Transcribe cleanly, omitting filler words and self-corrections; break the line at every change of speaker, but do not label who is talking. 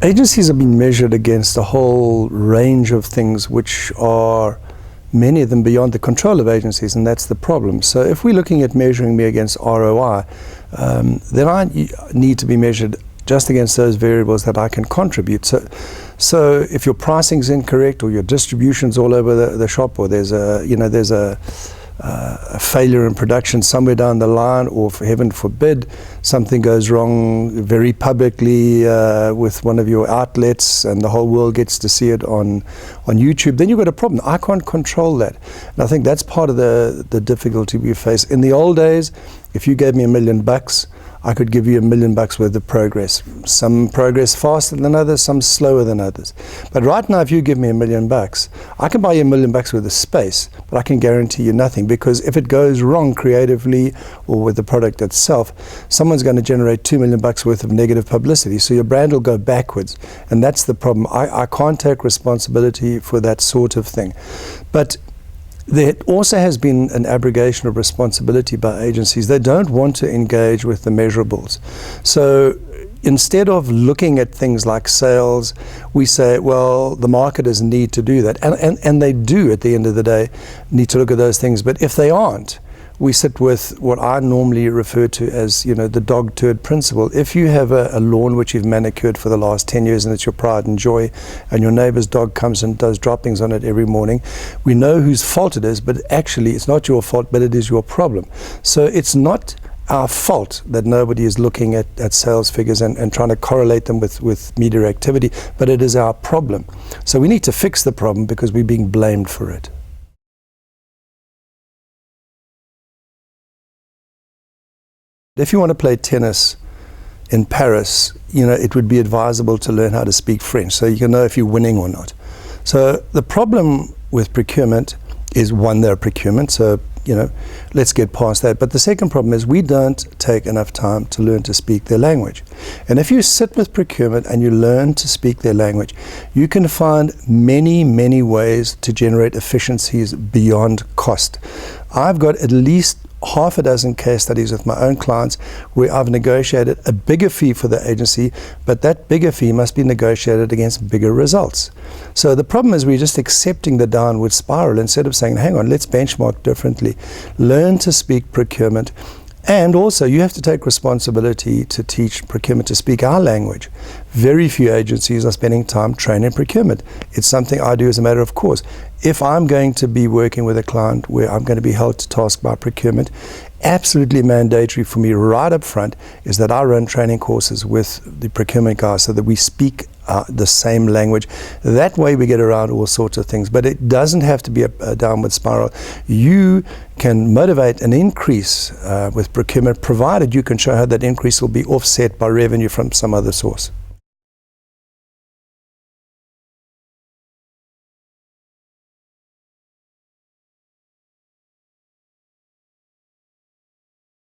Agencies have been measured against a whole range of things which are, many of them, beyond the control of agencies, and that's the problem. So if we're looking at measuring me against ROI, then I need to be measured just against those variables that I can contribute. So if your pricing is incorrect, or your distribution's all over the shop, or there's a failure in production somewhere down the line, or for heaven forbid something goes wrong very publicly with one of your outlets and the whole world gets to see it on YouTube, then you've got a problem. I can't control that, and I think that's part of the difficulty we face. In the old days, if you gave me $1 million, I could give you $1 million worth of progress. Some progress faster than others, some slower than others. But right now, if you give me $1 million, I can buy you $1 million worth of space, but I can guarantee you nothing, because if it goes wrong creatively or with the product itself, someone's going to generate $2 million worth of negative publicity. So your brand will go backwards, and that's the problem. I can't take responsibility for that sort of thing. But there also has been an abrogation of responsibility by agencies. They don't want to engage with the measurables. So instead of looking at things like sales, we say, well, the marketers need to do that. And they do, at the end of the day, need to look at those things. But if they aren't, we sit with what I normally refer to as, the dog turd principle. If you have a lawn which you've manicured for the last 10 years and it's your pride and joy, and your neighbor's dog comes and does droppings on it every morning, we know whose fault it is, but actually it's not your fault, but it is your problem. So it's not our fault that nobody is looking at sales figures and trying to correlate them with media activity, but it is our problem. So we need to fix the problem because we're being blamed for it. If you want to play tennis in Paris, it would be advisable to learn how to speak French, so you can know if you're winning or not. So the problem with procurement is, one, they're procurement, so let's get past that. But the second problem is we don't take enough time to learn to speak their language. And if you sit with procurement and you learn to speak their language, you can find many, many ways to generate efficiencies beyond cost. I've got at least half a dozen case studies with my own clients where I've negotiated a bigger fee for the agency, but that bigger fee must be negotiated against bigger results. So the problem is we're just accepting the downward spiral instead of saying, hang on, let's benchmark differently. Learn to speak procurement. And also, you have to take responsibility to teach procurement to speak our language. Very few agencies are spending time training procurement. It's something I do as a matter of course. If I'm going to be working with a client where I'm going to be held to task by procurement, absolutely mandatory for me right up front is that I run training courses with the procurement guys so that we speak the same language. That way we get around all sorts of things, but it doesn't have to be a downward spiral. You can motivate an increase with procurement, provided you can show how that increase will be offset by revenue from some other source.